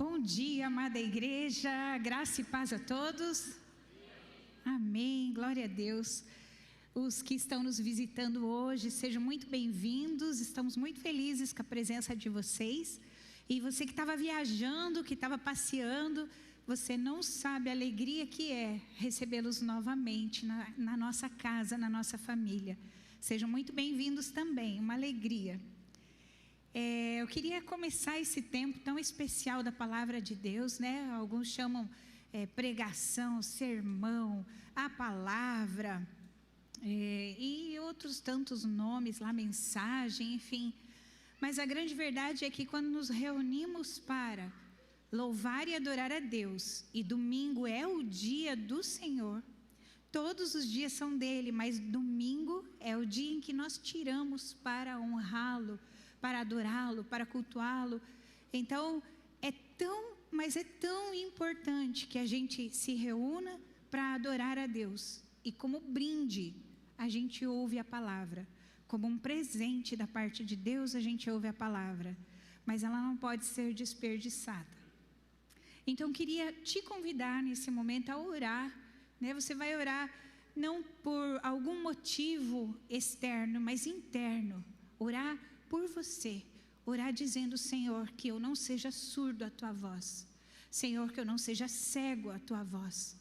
Bom dia, amada igreja, graça e paz a todos. Amém, glória a Deus. Os que estão nos visitando hoje, sejam muito bem-vindos. Estamos muito felizes com a presença de vocês. E você que estava viajando, que estava passeando, você não sabe a alegria que é recebê-los novamente na nossa casa, na nossa família. Sejam muito bem-vindos também, uma alegria. Eu queria começar esse tempo tão especial da palavra de Deus, né? Alguns chamam pregação, sermão, a palavra, e outros tantos nomes lá, mensagem, enfim. Mas a grande verdade é que quando nos reunimos para louvar e adorar a Deus, e domingo é o dia do Senhor, todos os dias são dele, mas domingo é o dia em que nós tiramos para honrá-lo, para adorá-lo, para cultuá-lo. Então, mas é tão importante que a gente se reúna para adorar a Deus. E como brinde, a gente ouve a palavra. Como um presente da parte de Deus, a gente ouve a palavra. Mas ela não pode ser desperdiçada. Então, queria te convidar nesse momento a orar, né? Você vai orar não por algum motivo externo, mas interno. Orar por você, orar dizendo: Senhor, que eu não seja surdo à tua voz, Senhor, que eu não seja cego à tua voz,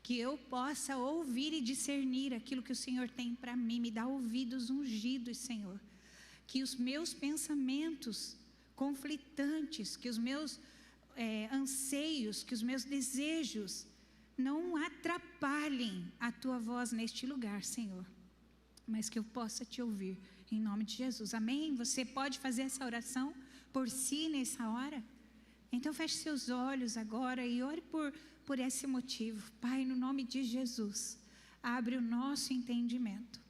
que eu possa ouvir e discernir aquilo que o Senhor tem para mim. Me dá ouvidos ungidos, Senhor, que os meus pensamentos conflitantes, que os meus anseios, que os meus desejos não atrapalhem a tua voz neste lugar, Senhor, mas que eu possa te ouvir, em nome de Jesus. Amém? Você pode fazer essa oração por si nessa hora? Então feche seus olhos agora e ore por esse motivo. Pai, no nome de Jesus, abre o nosso entendimento.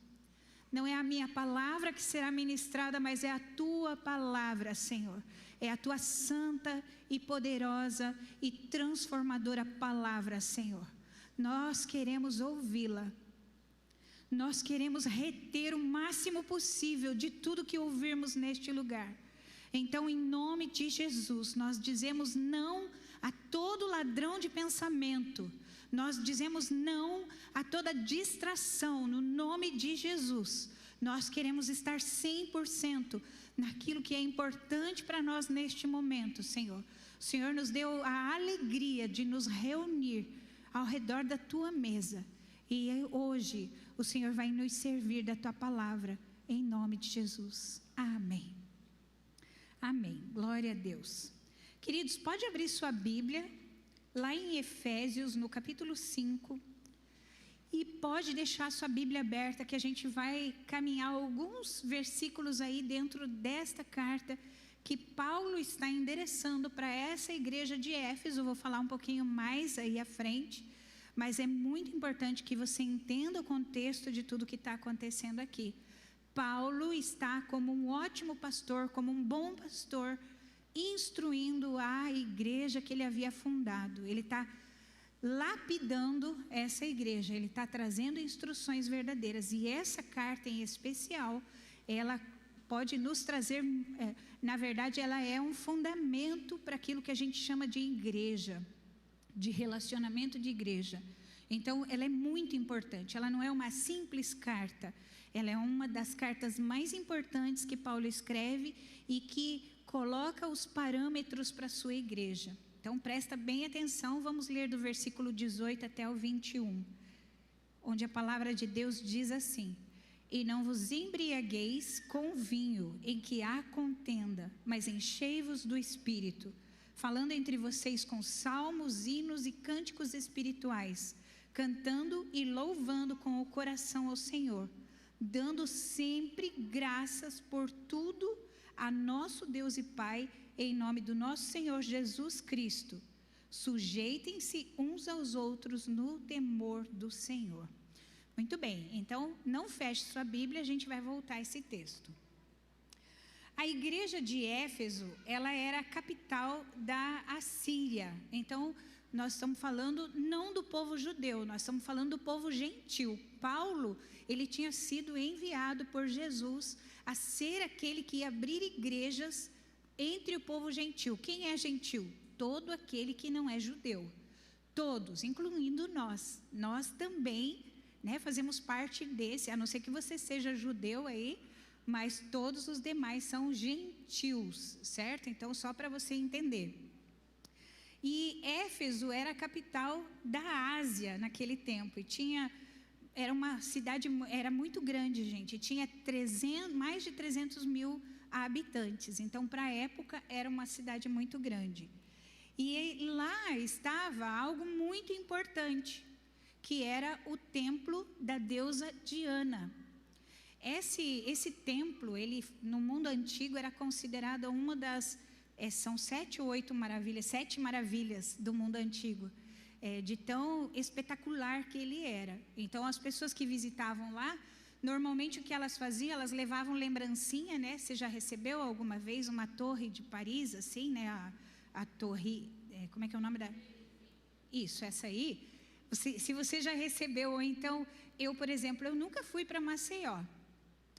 Não é a minha palavra que será ministrada, mas é a tua palavra, Senhor. É a tua santa e poderosa e transformadora palavra, Senhor. Nós queremos ouvi-la. Nós queremos reter o máximo possível de tudo que ouvirmos neste lugar. Então, em nome de Jesus, nós dizemos não a todo ladrão de pensamento. Nós dizemos não a toda distração, no nome de Jesus. Nós queremos estar 100% naquilo que é importante para nós neste momento, Senhor. O Senhor nos deu a alegria de nos reunir ao redor da tua mesa. E hoje o Senhor vai nos servir da tua palavra, em nome de Jesus. Amém. Amém. Glória a Deus. Queridos, pode abrir sua Bíblia, lá em Efésios, no capítulo 5. E pode deixar sua Bíblia aberta, que a gente vai caminhar alguns versículos aí dentro desta carta que Paulo está endereçando para essa igreja de Éfeso. Eu vou falar um pouquinho mais aí à frente. Mas é muito importante que você entenda o contexto de tudo que está acontecendo aqui. Paulo está como um ótimo pastor, como um bom pastor, instruindo a igreja que ele havia fundado. Ele está lapidando essa igreja, ele está trazendo instruções verdadeiras. E essa carta em especial, ela pode nos trazer, na verdade, ela é um fundamento para aquilo que a gente chama de igreja, de relacionamento de igreja. Então ela é muito importante. Ela não é uma simples carta, ela é uma das cartas mais importantes que Paulo escreve e que coloca os parâmetros para a sua igreja. Então presta bem atenção, vamos ler do versículo 18 até o 21, onde a palavra de Deus diz assim: e não vos embriagueis com vinho em que há contenda, mas enchei-vos do Espírito, falando entre vocês com salmos, hinos e cânticos espirituais, cantando e louvando com o coração ao Senhor, dando sempre graças por tudo a nosso Deus e Pai, em nome do nosso Senhor Jesus Cristo. Sujeitem-se uns aos outros no temor do Senhor. Muito bem, então não feche sua Bíblia, a gente vai voltar a esse texto. A igreja de Éfeso, ela era a capital da Assíria. Então, nós estamos falando não do povo judeu, nós estamos falando do povo gentil. Paulo, ele tinha sido enviado por Jesus a ser aquele que ia abrir igrejas entre o povo gentil. Quem é gentil? todo aquele que não é judeu. Todos, incluindo nós. Nós também, né, fazemos parte desse, a não ser que você seja judeu aí, mas todos os demais são gentios, certo? Então, só para você entender. E Éfeso era a capital da Ásia naquele tempo, e era uma cidade, era muito grande, gente, tinha mais de 300 mil habitantes, então para a época era uma cidade muito grande. E lá estava algo muito importante, que era o templo da deusa Diana. Esse templo, ele no mundo antigo era considerado uma das, são 7 ou 8 maravilhas, 7 maravilhas do mundo antigo, de tão espetacular que ele era. Então as pessoas que visitavam lá, normalmente o que elas faziam, elas levavam lembrancinha, né? Você já recebeu alguma vez uma torre de Paris, assim, né? A torre, como é que é o nome da... Isso, essa aí. Se você já recebeu, ou então, eu, por exemplo, eu nunca fui para Maceió,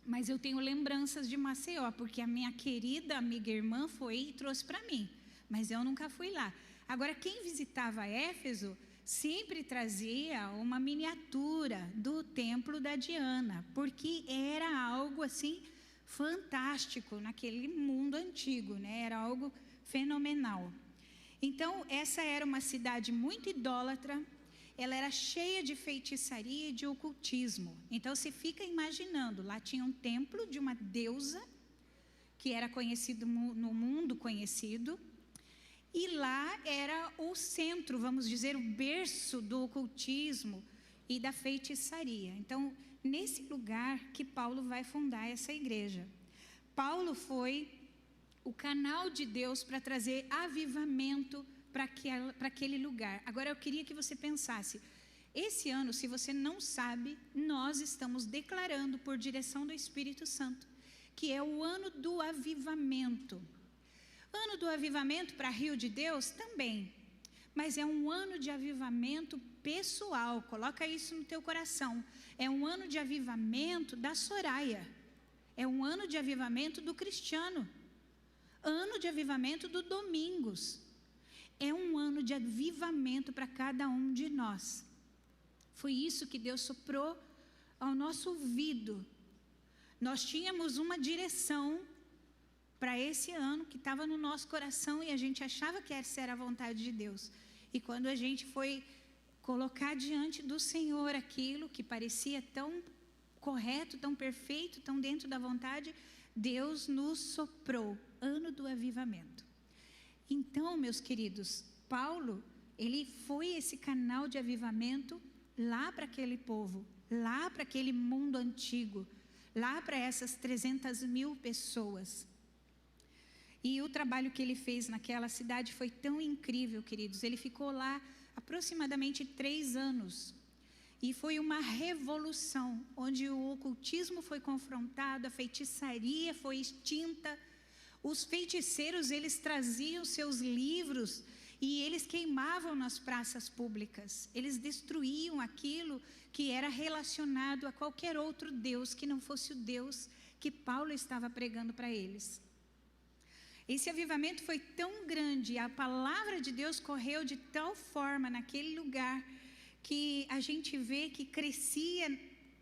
mas eu tenho lembranças de Maceió, porque a minha querida amiga irmã foi e trouxe para mim, mas eu nunca fui lá. Agora, quem visitava Éfeso sempre trazia uma miniatura do templo da Diana, porque era algo assim fantástico naquele mundo antigo, né? Era algo fenomenal. Então, essa era uma cidade muito idólatra, ela era cheia de feitiçaria e de ocultismo. Então, você fica imaginando, lá tinha um templo de uma deusa, que era conhecido no mundo conhecido, e lá era o centro, vamos dizer, o berço do ocultismo e da feitiçaria. Então, nesse lugar que Paulo vai fundar essa igreja. Paulo foi o canal de Deus para trazer avivamento para aquele lugar. Agora, eu queria que você pensasse, esse ano, se você não sabe, nós estamos declarando por direção do Espírito Santo, que é o ano do avivamento. Ano do avivamento para Rio de Deus também, mas é um ano de avivamento pessoal, coloca isso no teu coração. É um ano de avivamento da Soraya, é um ano de avivamento do Cristiano, ano de avivamento do Domingos, é um ano de avivamento para cada um de nós. Foi isso que Deus soprou ao nosso ouvido. Nós tínhamos uma direção para esse ano que estava no nosso coração e a gente achava que essa era a vontade de Deus. E quando a gente foi colocar diante do Senhor aquilo que parecia tão correto, tão perfeito, tão dentro da vontade, Deus nos soprou, ano do avivamento. Então, meus queridos, Paulo, ele foi esse canal de avivamento lá para aquele povo, lá para aquele mundo antigo, lá para essas 300 mil pessoas. E o trabalho que ele fez naquela cidade foi tão incrível, queridos. Ele ficou lá aproximadamente 3 anos. E foi uma revolução, onde o ocultismo foi confrontado, a feitiçaria foi extinta. Os feiticeiros, eles traziam seus livros e eles queimavam nas praças públicas. Eles destruíam aquilo que era relacionado a qualquer outro Deus, que não fosse o Deus que Paulo estava pregando para eles. Esse avivamento foi tão grande, a palavra de Deus correu de tal forma naquele lugar, que a gente vê que crescia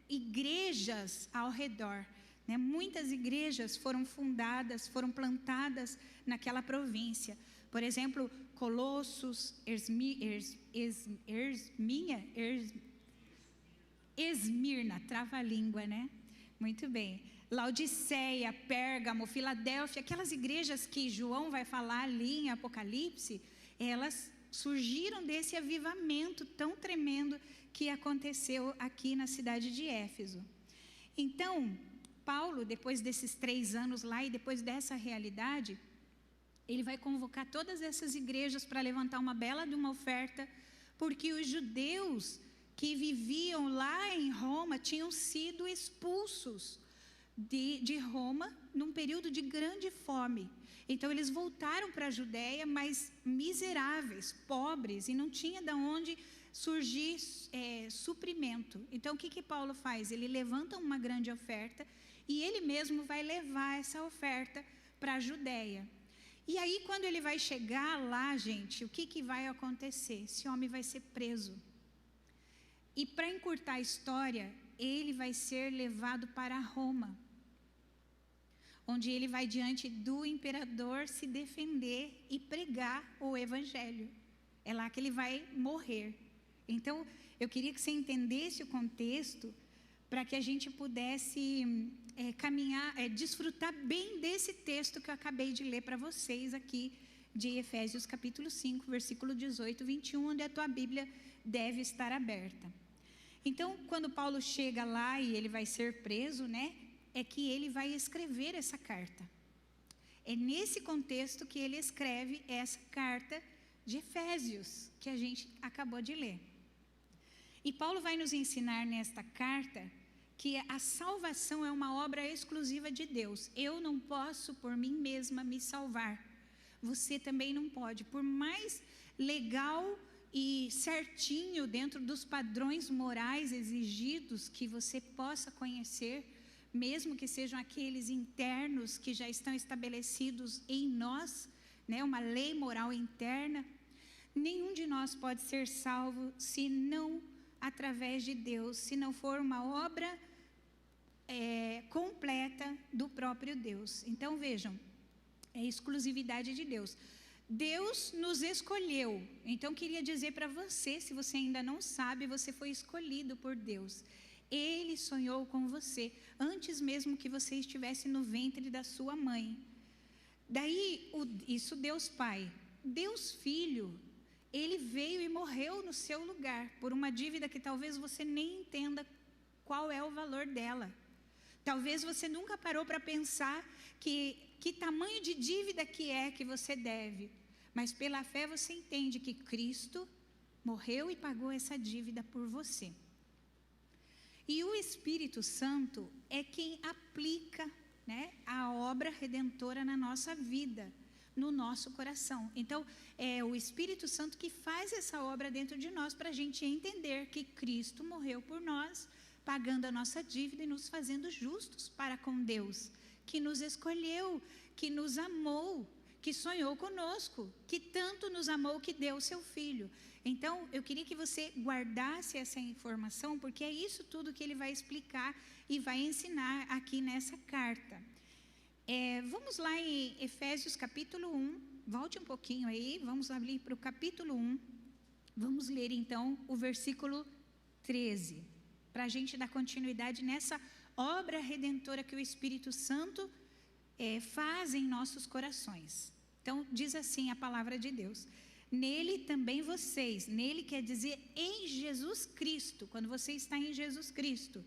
igrejas ao redor, né? Muitas igrejas foram fundadas, foram plantadas naquela província. Por exemplo, Colossos, Esmirna, trava-língua, né? Muito bem. Laodiceia, Pérgamo, Filadélfia, aquelas igrejas que João vai falar ali em Apocalipse, elas surgiram desse avivamento tão tremendo que aconteceu aqui na cidade de Éfeso. Então, Paulo, depois desses 3 anos lá e depois dessa realidade, ele vai convocar todas essas igrejas para levantar uma bela de uma oferta, porque os judeus que viviam lá em Roma tinham sido expulsos de Roma num período de grande fome. Então eles voltaram para a Judéia, mas miseráveis, pobres, e não tinha de onde surgir suprimento. Então o que Paulo faz? Ele levanta uma grande oferta e ele mesmo vai levar essa oferta para a Judéia. E aí, quando ele vai chegar lá, gente, o que vai acontecer? Esse homem vai ser preso. E para encurtar a história, ele vai ser levado para Roma, onde ele vai diante do imperador se defender e pregar o evangelho. É lá que ele vai morrer. Então, eu queria que você entendesse o contexto para que a gente pudesse caminhar, desfrutar bem desse texto que eu acabei de ler para vocês aqui, de Efésios capítulo 5, versículo 18 e 21, onde a tua Bíblia deve estar aberta. Então, quando Paulo chega lá e ele vai ser preso, né, é que ele vai escrever essa carta. É nesse contexto que ele escreve essa carta de Efésios, que a gente acabou de ler. E Paulo vai nos ensinar nesta carta que a salvação é uma obra exclusiva de Deus. Eu não posso por mim mesma me salvar. Você também não pode. Por mais legal e certinho dentro dos padrões morais exigidos que você possa conhecer, mesmo que sejam aqueles internos que já estão estabelecidos em nós, né, uma lei moral interna, nenhum de nós pode ser salvo se não através de Deus, se não for uma obra completa do próprio Deus. Então vejam, é exclusividade de Deus. Deus nos escolheu. Então queria dizer para você, se você ainda não sabe, você foi escolhido por Deus. Ele sonhou com você antes mesmo que você estivesse no ventre da sua mãe. Daí, isso Deus Pai. Deus Filho, ele veio e morreu no seu lugar por uma dívida que talvez você nem entenda qual é o valor dela. Talvez você nunca parou para pensar que tamanho de dívida que você deve. Mas pela fé você entende que Cristo morreu e pagou essa dívida por você. E o Espírito Santo é quem aplica, né, a obra redentora na nossa vida, no nosso coração. Então, é o Espírito Santo que faz essa obra dentro de nós para a gente entender que Cristo morreu por nós, pagando a nossa dívida e nos fazendo justos para com Deus, que nos escolheu, que nos amou, que sonhou conosco, que tanto nos amou que deu o seu Filho. Então, eu queria que você guardasse essa informação, porque é isso tudo que ele vai explicar e vai ensinar aqui nessa carta. Vamos lá em Efésios capítulo 1, volte um pouquinho aí, vamos abrir para o capítulo 1, vamos ler então o versículo 13, para a gente dar continuidade nessa obra redentora que o Espírito Santo faz em nossos corações. Então, diz assim a palavra de Deus: nele também vocês, nele quer dizer em Jesus Cristo, quando você está em Jesus Cristo,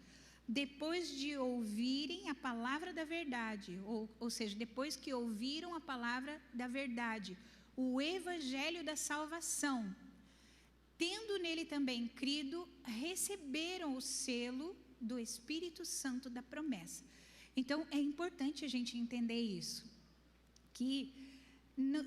depois de ouvirem a palavra da verdade, ou seja, depois que ouviram a palavra da verdade, o evangelho da salvação, tendo nele também crido, receberam o selo do Espírito Santo da promessa. Então, é importante a gente entender isso, que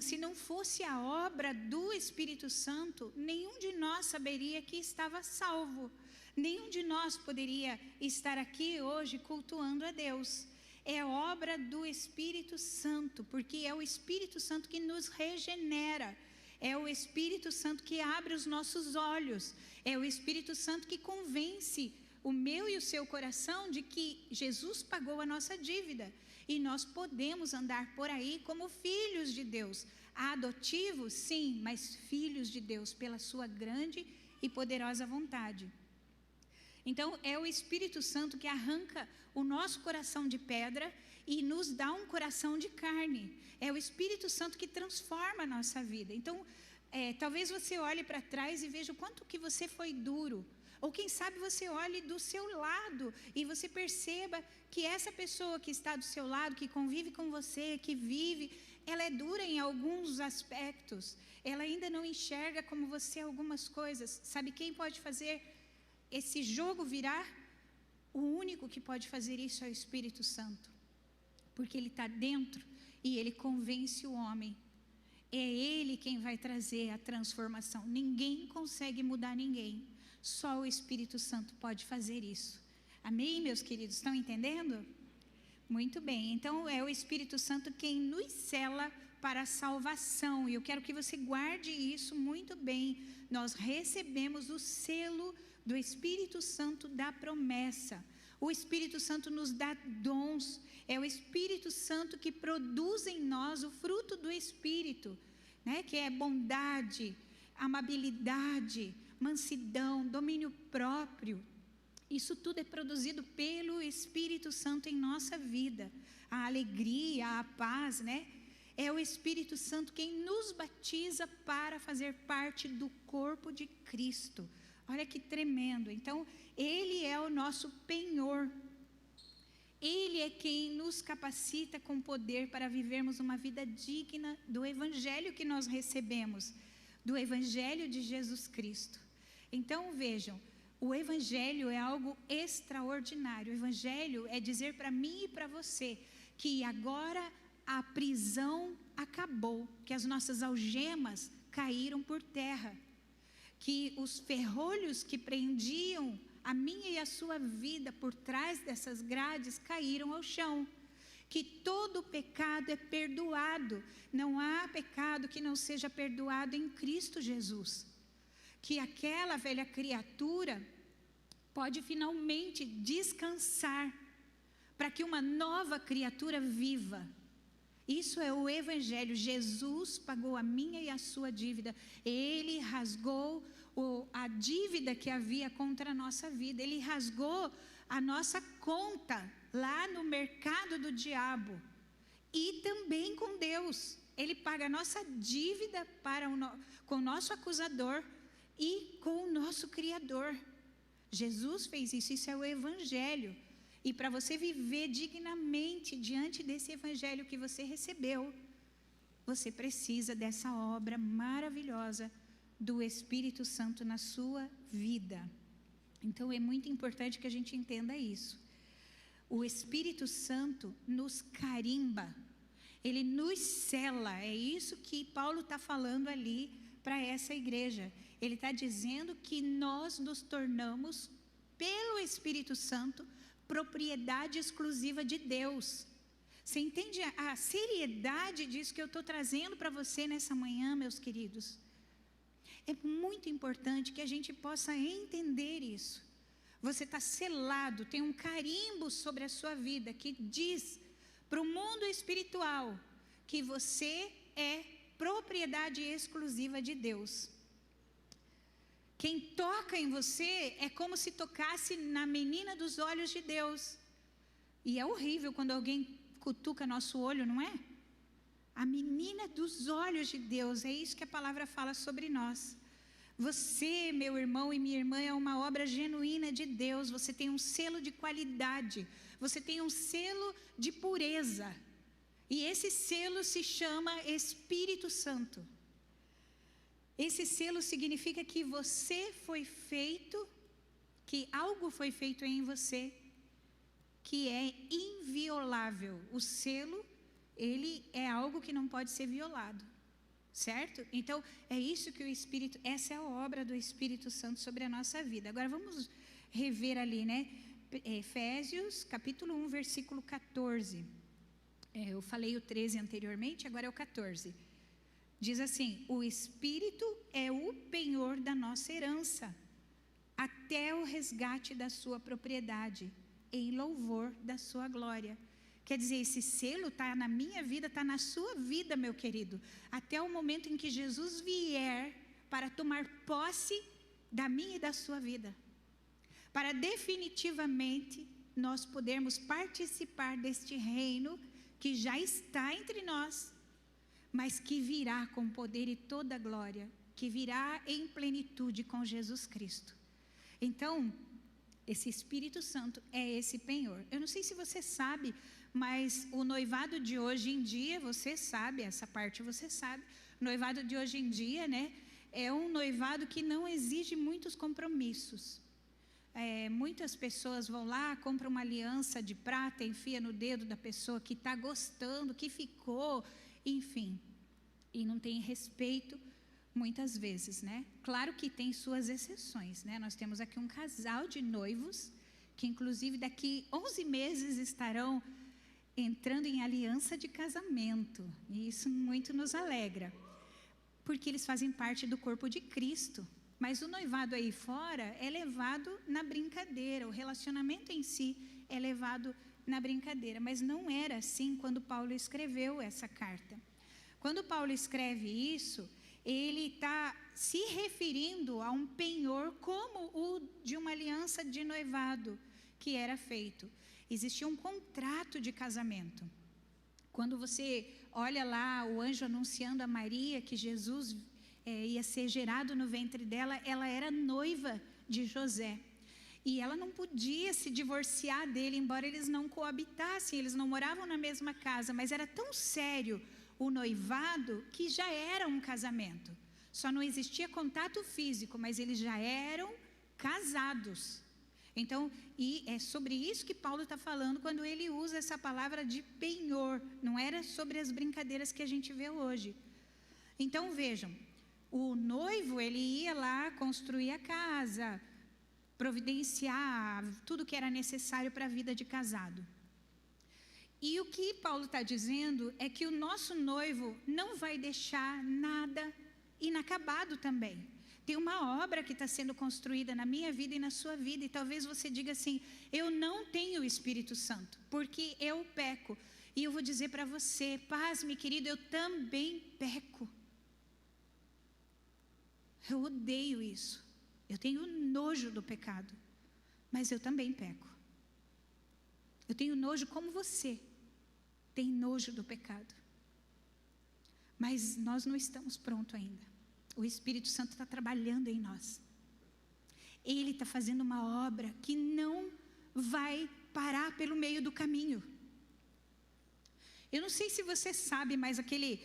se não fosse a obra do Espírito Santo, nenhum de nós saberia que estava salvo. Nenhum de nós poderia estar aqui hoje cultuando a Deus. É obra do Espírito Santo, porque é o Espírito Santo que nos regenera. É o Espírito Santo que abre os nossos olhos. É o Espírito Santo que convence o meu e o seu coração de que Jesus pagou a nossa dívida. E nós podemos andar por aí como filhos de Deus. Adotivos, sim, mas filhos de Deus, pela sua grande e poderosa vontade. Então, é o Espírito Santo que arranca o nosso coração de pedra e nos dá um coração de carne. É o Espírito Santo que transforma a nossa vida. Então, talvez você olhe para trás e veja o quanto que você foi duro. Ou quem sabe você olhe do seu lado e você perceba que essa pessoa que está do seu lado, que convive com você, que vive, ela é dura em alguns aspectos. Ela ainda não enxerga como você algumas coisas. Sabe quem pode fazer esse jogo virar? O único que pode fazer isso é o Espírito Santo. Porque ele está dentro e ele convence o homem. É ele quem vai trazer a transformação. Ninguém consegue mudar ninguém. Só o Espírito Santo pode fazer isso. Amém, meus queridos? Estão entendendo? Muito bem. Então, é o Espírito Santo quem nos sela para a salvação. E eu quero que você guarde isso muito bem. Nós recebemos o selo do Espírito Santo da promessa. O Espírito Santo nos dá dons. É o Espírito Santo que produz em nós o fruto do Espírito, né? Que é bondade, amabilidade, mansidão, domínio próprio. Isso tudo é produzido pelo Espírito Santo em nossa vida. A alegria, a paz, né? É o Espírito Santo quem nos batiza para fazer parte do corpo de Cristo. Olha que tremendo. Então, Ele é o nosso penhor. Ele é quem nos capacita com poder para vivermos uma vida digna do Evangelho que nós recebemos, do Evangelho de Jesus Cristo. Então, vejam, o Evangelho é algo extraordinário. O Evangelho é dizer para mim e para você que agora a prisão acabou, que as nossas algemas caíram por terra, que os ferrolhos que prendiam a minha e a sua vida por trás dessas grades caíram ao chão, que todo pecado é perdoado, não há pecado que não seja perdoado em Cristo Jesus, que aquela velha criatura pode finalmente descansar, para que uma nova criatura viva. Isso é o Evangelho. Jesus pagou a minha e a sua dívida. Ele rasgou a dívida que havia contra a nossa vida. Ele rasgou a nossa conta lá no mercado do diabo. E também com Deus. Ele paga a nossa dívida com o nosso acusador e com o nosso Criador. Jesus fez isso. Isso é o Evangelho. E para você viver dignamente diante desse Evangelho que você recebeu, você precisa dessa obra maravilhosa do Espírito Santo na sua vida. Então é muito importante que a gente entenda isso. O Espírito Santo nos carimba, ele nos sela. É isso que Paulo está falando ali para essa igreja. Ele está dizendo que nós nos tornamos, pelo Espírito Santo, propriedade exclusiva de Deus. Você entende a seriedade disso que eu estou trazendo para você nessa manhã, meus queridos? É muito importante que a gente possa entender isso. Você está selado, tem um carimbo sobre a sua vida que diz para o mundo espiritual que você é propriedade exclusiva de Deus. Quem toca em você é como se tocasse na menina dos olhos de Deus. E é horrível quando alguém cutuca nosso olho, não é? A menina dos olhos de Deus, é isso que a palavra fala sobre nós. Você, meu irmão e minha irmã, é uma obra genuína de Deus. Você tem um selo de qualidade, você tem um selo de pureza. E esse selo se chama Espírito Santo. Esse selo significa que você foi feito, que algo foi feito em você, que é inviolável. O selo, ele é algo que não pode ser violado, certo? Então, é isso que o Espírito, essa é a obra do Espírito Santo sobre a nossa vida. Agora, vamos rever ali, né? Efésios, capítulo 1, versículo 14. Eu falei o 13 anteriormente, agora é o 14. Diz assim: o Espírito é o penhor da nossa herança, até o resgate da sua propriedade, em louvor da sua glória. Quer dizer, esse selo está na minha vida, está na sua vida, meu querido, até o momento em que Jesus vier para tomar posse da minha e da sua vida, para definitivamente nós podermos participar deste reino que já está entre nós, mas que virá com poder e toda glória, que virá em plenitude com Jesus Cristo. Então, esse Espírito Santo é esse penhor. Eu não sei se você sabe, mas o noivado de hoje em dia, você sabe, essa parte você sabe, o noivado de hoje em dia, né, é um noivado que não exige muitos compromissos. Muitas pessoas vão lá, compram uma aliança de prata, enfia no dedo da pessoa que está gostando, que ficou, enfim, e não tem respeito muitas vezes, né? Claro que tem suas exceções, né? Nós temos aqui um casal de noivos que inclusive daqui 11 meses estarão entrando em aliança de casamento. E isso muito nos alegra, porque eles fazem parte do corpo de Cristo. Mas o noivado aí fora é levado na brincadeira, o relacionamento em si é levado na brincadeira. Mas não era assim quando Paulo escreveu essa carta. Quando Paulo escreve isso, ele está se referindo a um penhor como o de uma aliança de noivado que era feito. Existia um contrato de casamento. Quando você olha lá o anjo anunciando a Maria que Jesus ia ser gerado no ventre dela, ela era noiva de José. E ela não podia se divorciar dele, embora eles não coabitassem, eles não moravam na mesma casa, mas era tão sério o noivado que já era um casamento. Só não existia contato físico, mas eles já eram casados. Então, e é sobre isso que Paulo está falando quando ele usa essa palavra de penhor. Não era sobre as brincadeiras que a gente vê hoje. Então, vejam, o noivo, ele ia lá construir a casa, providenciar tudo que era necessário para a vida de casado. E o que Paulo está dizendo é que o nosso noivo não vai deixar nada inacabado também. Tem uma obra que está sendo construída na minha vida e na sua vida, e talvez você diga assim: eu não tenho o Espírito Santo, porque eu peco. E eu vou dizer para você, pasme, querido, eu também peco. Eu odeio isso. Eu tenho nojo do pecado, mas eu também peco. Eu tenho nojo como você tem nojo do pecado. Mas nós não estamos prontos ainda. O Espírito Santo está trabalhando em nós. Ele está fazendo uma obra que não vai parar pelo meio do caminho. Eu não sei se você sabe, mas aquele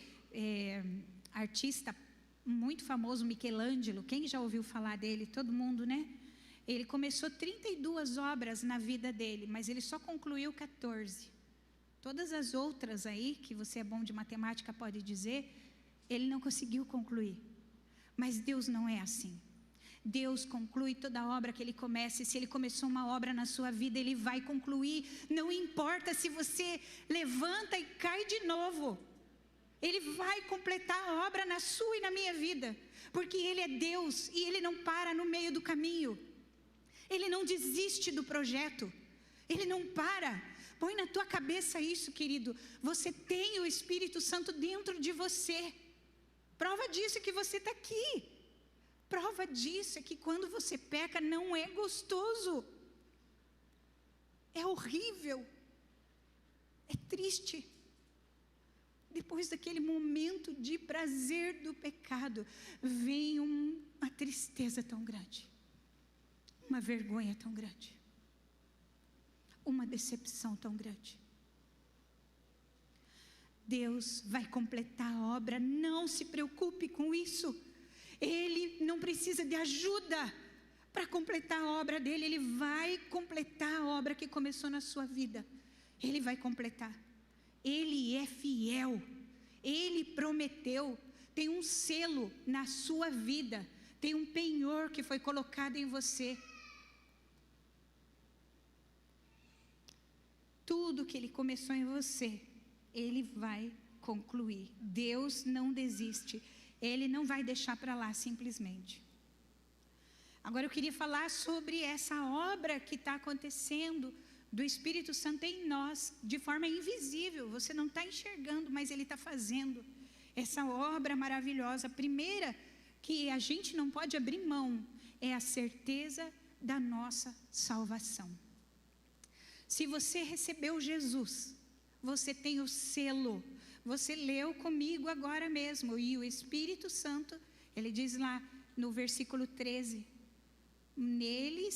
artista muito famoso, Michelangelo, quem já ouviu falar dele? Todo mundo, né? Ele começou 32 obras na vida dele, mas ele só concluiu 14. Todas as outras aí, que você é bom de matemática pode dizer, ele não conseguiu concluir. Mas Deus não é assim. Deus conclui toda obra que Ele começa. E se Ele começou uma obra na sua vida, Ele vai concluir. Não importa se você levanta e cai de novo. Ele vai completar a obra na sua e na minha vida. Porque Ele é Deus e Ele não para no meio do caminho. Ele não desiste do projeto. Ele não para. Põe na tua cabeça isso, querido. Você tem o Espírito Santo dentro de você. Prova disso é que você está aqui. Prova disso é que quando você peca não é gostoso. É horrível. É triste. Depois daquele momento de prazer do pecado, vem uma tristeza tão grande. Uma vergonha tão grande. Uma decepção tão grande. Deus vai completar a obra, não se preocupe com isso. Ele não precisa de ajuda para completar a obra dele. Ele vai completar a obra que começou na sua vida. Ele vai completar. Ele é fiel. Ele prometeu. Tem um selo na sua vida. Tem um penhor que foi colocado em você. Tudo que Ele começou em você, Ele vai concluir. Deus não desiste. Ele não vai deixar para lá simplesmente. Agora eu queria falar sobre essa obra que está acontecendo do Espírito Santo em nós, de forma invisível. Você não está enxergando, mas Ele está fazendo essa obra maravilhosa. A primeira que a gente não pode abrir mão é a certeza da nossa salvação. Se você recebeu Jesus, você tem o selo. Você leu comigo agora mesmo. E o Espírito Santo, ele diz lá no versículo 13. Nele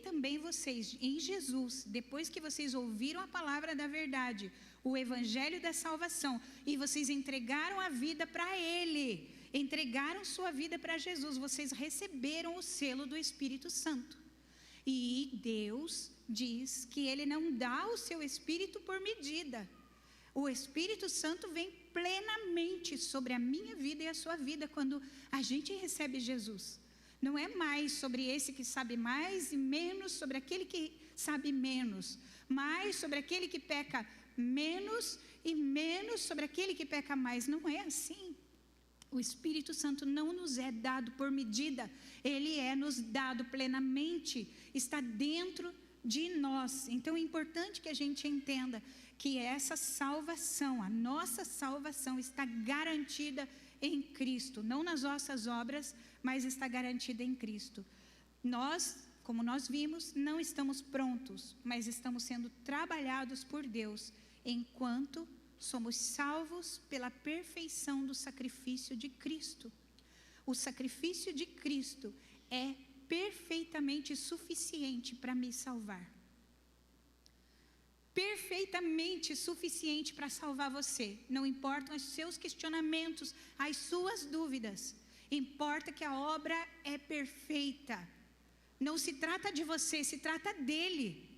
também vocês, em Jesus, depois que vocês ouviram a palavra da verdade, o evangelho da salvação, e vocês entregaram a vida para Ele, entregaram sua vida para Jesus, vocês receberam o selo do Espírito Santo. E Deus diz que Ele não dá o seu Espírito por medida. O Espírito Santo vem plenamente sobre a minha vida e a sua vida quando a gente recebe Jesus. Não é mais sobre esse que sabe mais e menos sobre aquele que sabe menos, mais sobre aquele que peca menos e menos sobre aquele que peca mais. Não é assim. O Espírito Santo não nos é dado por medida, ele é nos dado plenamente, está dentro de nós. Então é importante que a gente entenda que essa salvação, a nossa salvação está garantida em Cristo, não nas nossas obras, mas está garantida em Cristo. Nós, como nós vimos, não estamos prontos, mas estamos sendo trabalhados por Deus, enquanto somos salvos pela perfeição do sacrifício de Cristo. O sacrifício de Cristo é perfeitamente suficiente para me salvar. Perfeitamente suficiente para salvar você. Não importam os seus questionamentos, as suas dúvidas. Importa que a obra é perfeita. Não se trata de você, se trata dele.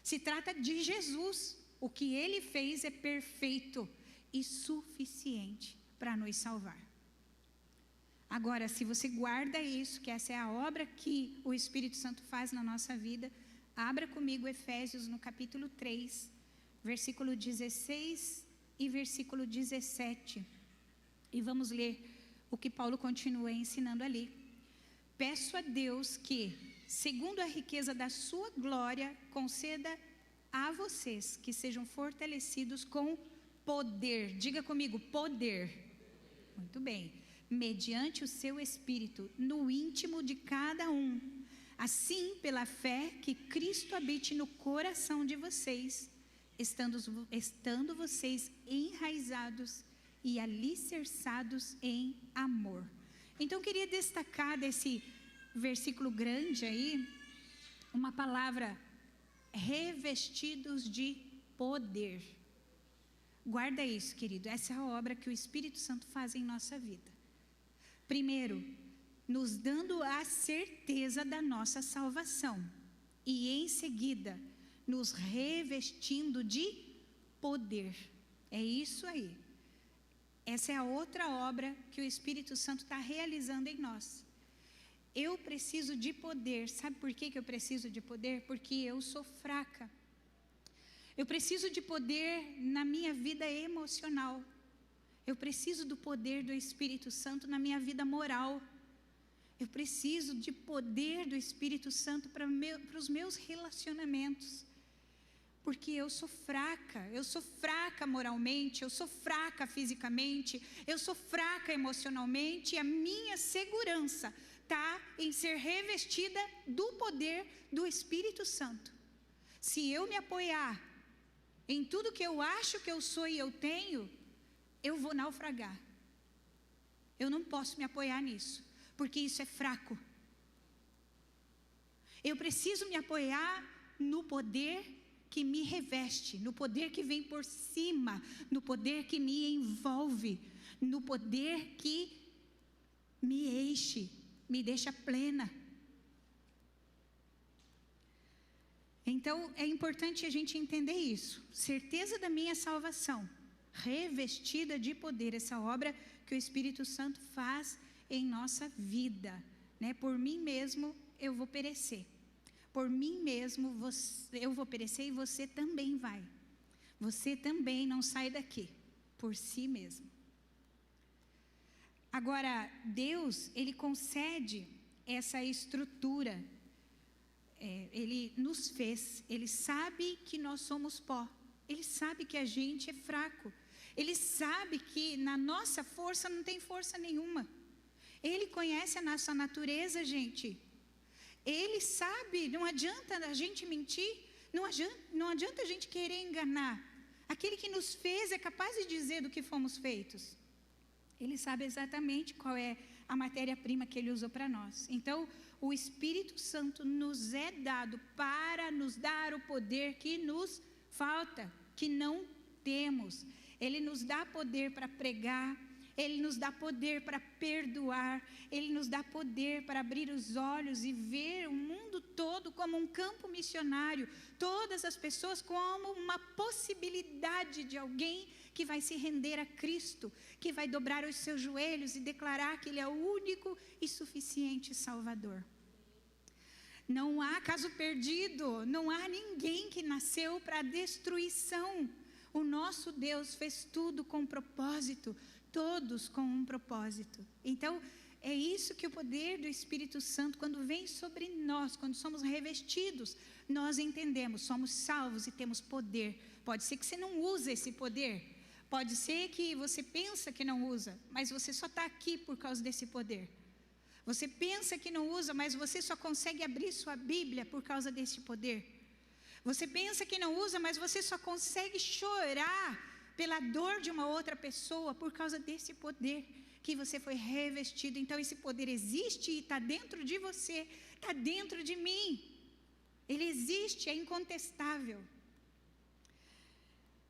Se trata de Jesus. O que ele fez é perfeito e suficiente para nos salvar. Agora, se você guarda isso, que essa é a obra que o Espírito Santo faz na nossa vida, abra comigo Efésios no capítulo 3, versículo 16 e versículo 17. E vamos ler o que Paulo continua ensinando ali. Peço a Deus que, segundo a riqueza da sua glória, conceda a vocês que sejam fortalecidos com poder. Diga comigo, poder. Muito bem. Mediante o seu Espírito, no íntimo de cada um. Assim, pela fé, que Cristo habite no coração de vocês, estando vocês enraizados e alicerçados em amor. Então, eu queria destacar desse versículo grande aí, uma palavra: revestidos de poder. Guarda isso, querido. Essa é a obra que o Espírito Santo faz em nossa vida. Primeiro, nos dando a certeza da nossa salvação. E em seguida, nos revestindo de poder. É isso aí. Essa é a outra obra que o Espírito Santo está realizando em nós. Eu preciso de poder. Sabe por que eu preciso de poder? Porque eu sou fraca. Eu preciso de poder na minha vida emocional. Eu preciso do poder do Espírito Santo na minha vida moral. Eu preciso de poder do Espírito Santo para os meus relacionamentos. Porque eu sou fraca moralmente, eu sou fraca fisicamente, eu sou fraca emocionalmente, e a minha segurança está em ser revestida do poder do Espírito Santo. Se eu me apoiar em tudo que eu acho que eu sou e eu tenho, eu vou naufragar. Eu não posso me apoiar nisso, porque isso é fraco. Eu preciso me apoiar no poder que me reveste, no poder que vem por cima, no poder que me envolve, no poder que me enche, me deixa plena. Então, é importante a gente entender isso. Certeza da minha salvação, revestida de poder, essa obra que o Espírito Santo faz em nossa vida, né? Por mim mesmo eu vou perecer. Por mim mesmo eu vou perecer e você também vai. Você também não sai daqui por si mesmo. Agora, Deus, Ele concede essa estrutura. Ele nos fez, Ele sabe que nós somos pó. Ele sabe que a gente é fraco. Ele sabe que na nossa força não tem força nenhuma. Ele conhece a nossa natureza, gente. Ele sabe, não adianta a gente mentir, não adianta a gente querer enganar. Aquele que nos fez é capaz de dizer do que fomos feitos. Ele sabe exatamente qual é a matéria-prima que Ele usou para nós. Então, o Espírito Santo nos é dado para nos dar o poder que nos falta, que não temos. Ele nos dá poder para pregar, Ele nos dá poder para perdoar, Ele nos dá poder para abrir os olhos e ver o mundo todo como um campo missionário, todas as pessoas como uma possibilidade de alguém que vai se render a Cristo, que vai dobrar os seus joelhos e declarar que Ele é o único e suficiente Salvador. Não há caso perdido, não há ninguém que nasceu para destruição. O nosso Deus fez tudo com propósito, todos com um propósito. Então, é isso que o poder do Espírito Santo, quando vem sobre nós, quando somos revestidos, nós entendemos, somos salvos e temos poder. Pode ser que você não use esse poder, pode ser que você pensa que não usa, mas você só está aqui por causa desse poder. Você pensa que não usa, mas você só consegue abrir sua Bíblia por causa desse poder. Você pensa que não usa, mas você só consegue chorar pela dor de uma outra pessoa por causa desse poder que você foi revestido. Então esse poder existe e está dentro de você, está dentro de mim. Ele existe, é incontestável.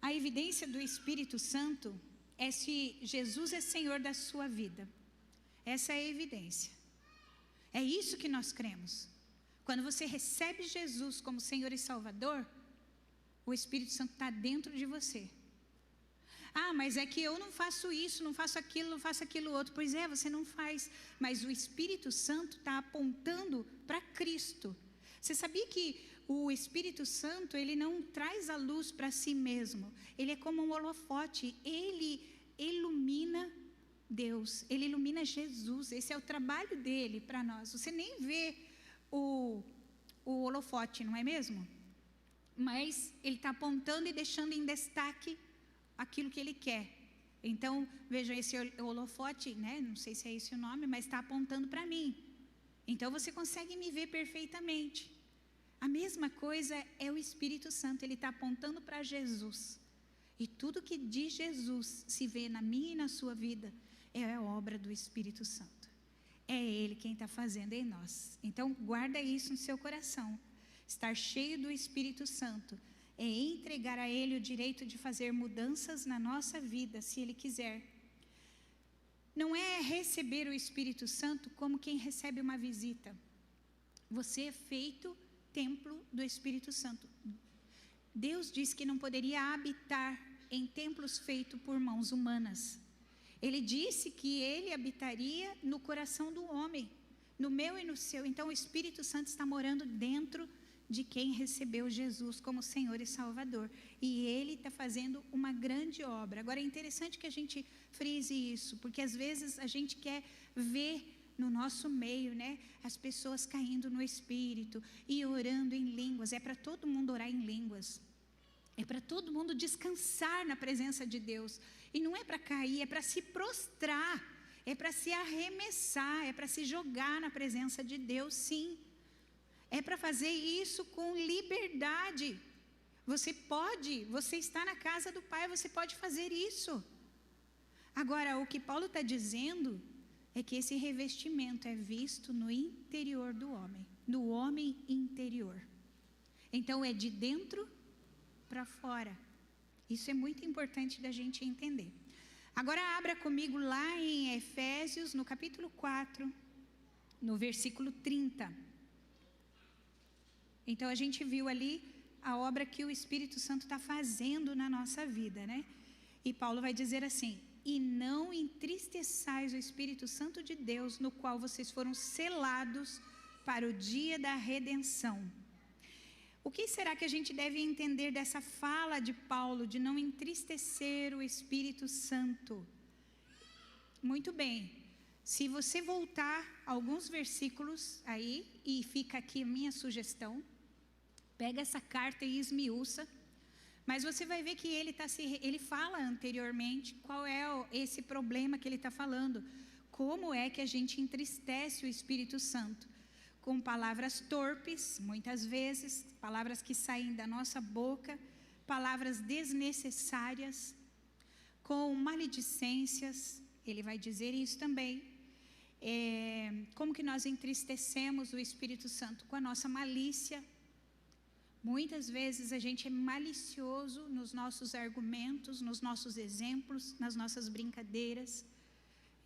A evidência do Espírito Santo é se Jesus é Senhor da sua vida. Essa é a evidência. É isso que nós cremos. Quando você recebe Jesus como Senhor e Salvador, o Espírito Santo está dentro de você. Ah, mas é que eu não faço isso, não faço aquilo outro. Pois é, você não faz. Mas o Espírito Santo está apontando para Cristo. Você sabia que o Espírito Santo, ele não traz a luz para si mesmo. Ele é como um holofote. Ele ilumina Deus, ele ilumina Jesus. Esse é o trabalho dele para nós. Você nem vê o holofote, não é mesmo? Mas ele está apontando e deixando em destaque aquilo que ele quer. Então, vejam, esse holofote, né? Não sei se é esse o nome, mas está apontando para mim. Então você consegue me ver perfeitamente. A mesma coisa é o Espírito Santo, ele está apontando para Jesus. E tudo que de Jesus se vê na minha e na sua vida é a obra do Espírito Santo. É Ele quem está fazendo em nós. Então, guarda isso no seu coração. Estar cheio do Espírito Santo é entregar a Ele o direito de fazer mudanças na nossa vida, se Ele quiser. Não é receber o Espírito Santo como quem recebe uma visita. Você é feito templo do Espírito Santo. Deus disse que não poderia habitar em templos feitos por mãos humanas. Ele disse que Ele habitaria no coração do homem, no meu e no seu. Então o Espírito Santo está morando dentro de quem recebeu Jesus como Senhor e Salvador. E Ele está fazendo uma grande obra. Agora é interessante que a gente frise isso, porque às vezes a gente quer ver no nosso meio, né, as pessoas caindo no Espírito e orando em línguas. É para todo mundo orar em línguas. É para todo mundo descansar na presença de Deus. E não é para cair, é para se prostrar, é para se arremessar, é para se jogar na presença de Deus, sim. É para fazer isso com liberdade. Você pode, você está na casa do Pai, você pode fazer isso. Agora, o que Paulo está dizendo é que esse revestimento é visto no interior do homem, no homem interior. Então, é de dentro para fora. Isso é muito importante da gente entender. Agora abra comigo lá em Efésios, no capítulo 4, no versículo 30. Então a gente viu ali a obra que o Espírito Santo está fazendo na nossa vida, né? E Paulo vai dizer assim: e não entristeçais o Espírito Santo de Deus, no qual vocês foram selados para o dia da redenção. O que será que a gente deve entender dessa fala de Paulo, de não entristecer o Espírito Santo? Muito bem, se você voltar alguns versículos aí, e fica aqui a minha sugestão, pega essa carta e esmiuça, mas você vai ver que ele fala anteriormente qual é esse problema que ele está falando. Como é que a gente entristece o Espírito Santo? Com palavras torpes, muitas vezes, palavras que saem da nossa boca, palavras desnecessárias, com maledicências, ele vai dizer isso também. Como que nós entristecemos o Espírito Santo? Com a nossa malícia. Muitas vezes a gente é malicioso nos nossos argumentos, nos nossos exemplos, nas nossas brincadeiras.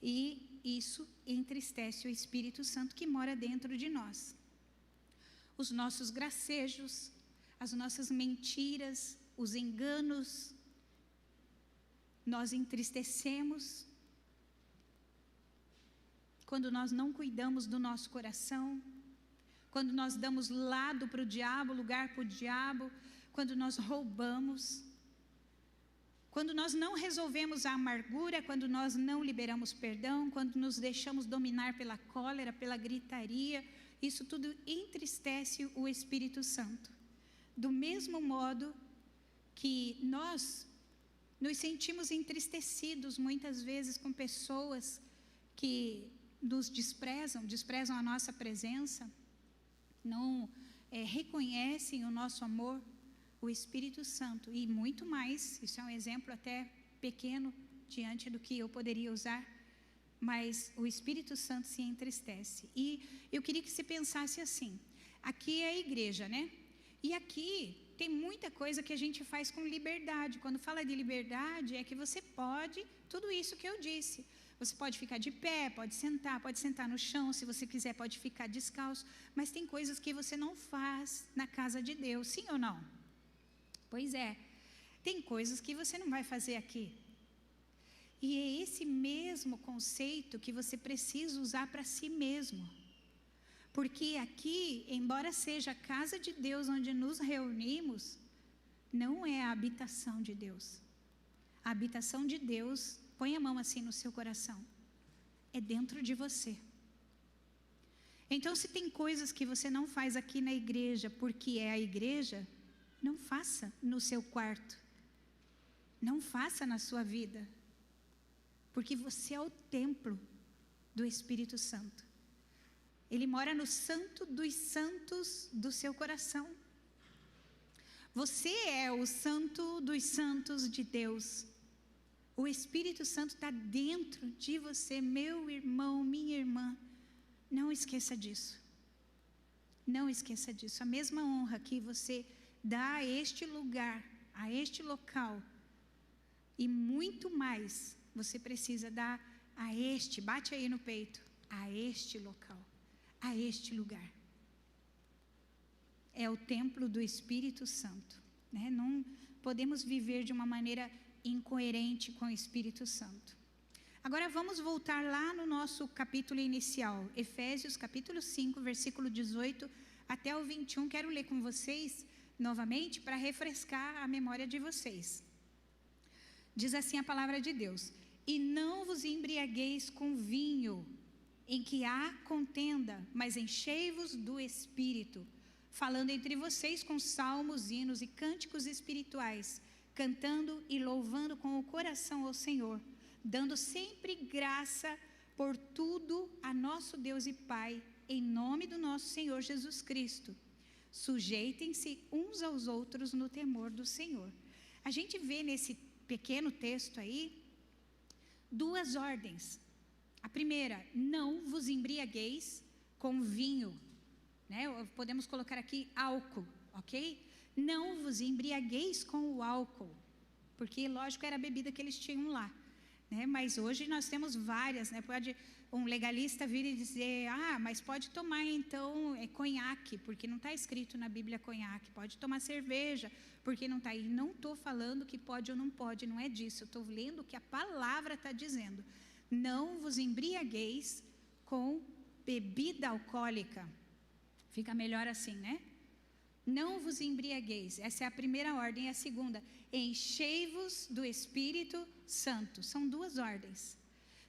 E isso entristece o Espírito Santo que mora dentro de nós. Os nossos gracejos, as nossas mentiras, os enganos, nós entristecemos quando nós não cuidamos do nosso coração, quando nós damos lado para o diabo, lugar para o diabo, quando nós roubamos, quando nós não resolvemos a amargura, quando nós não liberamos perdão, quando nos deixamos dominar pela cólera, pela gritaria, isso tudo entristece o Espírito Santo. Do mesmo modo que nós nos sentimos entristecidos muitas vezes com pessoas que nos desprezam a nossa presença, não reconhecem o nosso amor, o Espírito Santo, e muito mais, isso é um exemplo até pequeno diante do que eu poderia usar, mas o Espírito Santo se entristece. E eu queria que você pensasse assim, aqui é a igreja, né? E aqui tem muita coisa que a gente faz com liberdade. Quando fala de liberdade, é que você pode, tudo isso que eu disse. Você pode ficar de pé, pode sentar no chão, se você quiser pode ficar descalço, mas tem coisas que você não faz na casa de Deus, sim ou não? Pois é, tem coisas que você não vai fazer aqui. E é esse mesmo conceito que você precisa usar para si mesmo. Porque aqui, embora seja a casa de Deus onde nos reunimos, não é a habitação de Deus. A habitação de Deus, põe a mão assim no seu coração, é dentro de você. Então, se tem coisas que você não faz aqui na igreja, porque é a igreja, não faça no seu quarto, não faça na sua vida, porque você é o templo do Espírito Santo. Ele mora no santo dos santos do seu coração. Você é o santo dos santos de Deus. O Espírito Santo está dentro de você, meu irmão, minha irmã. Não esqueça disso. Não esqueça disso. A mesma honra que você dá a este lugar, a este local, e muito mais você precisa dar a este, bate aí no peito, a este local, a este lugar. É o templo do Espírito Santo, né? Não podemos viver de uma maneira incoerente com o Espírito Santo. Agora vamos voltar lá no nosso capítulo inicial, Efésios capítulo 5, versículo 18 até o 21, quero ler com vocês novamente para refrescar a memória de vocês. Diz assim a palavra de Deus: e não vos embriagueis com vinho, em que há contenda, mas enchei-vos do Espírito, falando entre vocês com salmos, hinos e cânticos espirituais, cantando e louvando com o coração ao Senhor, dando sempre graça por tudo a nosso Deus e Pai, em nome do nosso Senhor Jesus Cristo. Sujeitem-se uns aos outros no temor do Senhor. A gente vê nesse pequeno texto aí duas ordens. A primeira, não vos embriagueis com vinho, né? Podemos colocar aqui álcool, ok? Não vos embriagueis com o álcool, porque lógico era a bebida que eles tinham lá, né? Mas hoje nós temos várias, né? Pode um legalista vir e dizer, mas pode tomar então conhaque, porque não está escrito na Bíblia conhaque, pode tomar cerveja, porque não está aí. Não estou falando que pode ou não pode, não é disso, eu estou lendo o que a palavra está dizendo. Não vos embriagueis com bebida alcoólica, fica melhor assim, né? Não vos embriagueis, essa é a primeira ordem. E a segunda, enchei-vos do Espírito Santo. São duas ordens.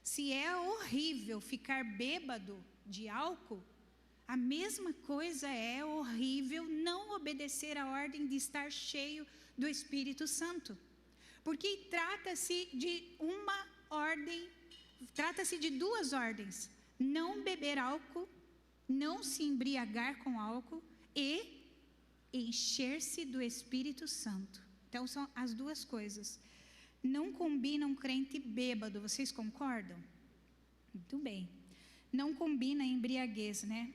Se é horrível ficar bêbado de álcool, a mesma coisa é horrível não obedecer a ordem de estar cheio do Espírito Santo. Porque trata-se de uma ordem, trata-se de duas ordens: não beber álcool, não se embriagar com álcool e encher-se do Espírito Santo. Então são as duas coisas. Não combina um crente bêbado, vocês concordam? Muito bem. Não combina a embriaguez, né?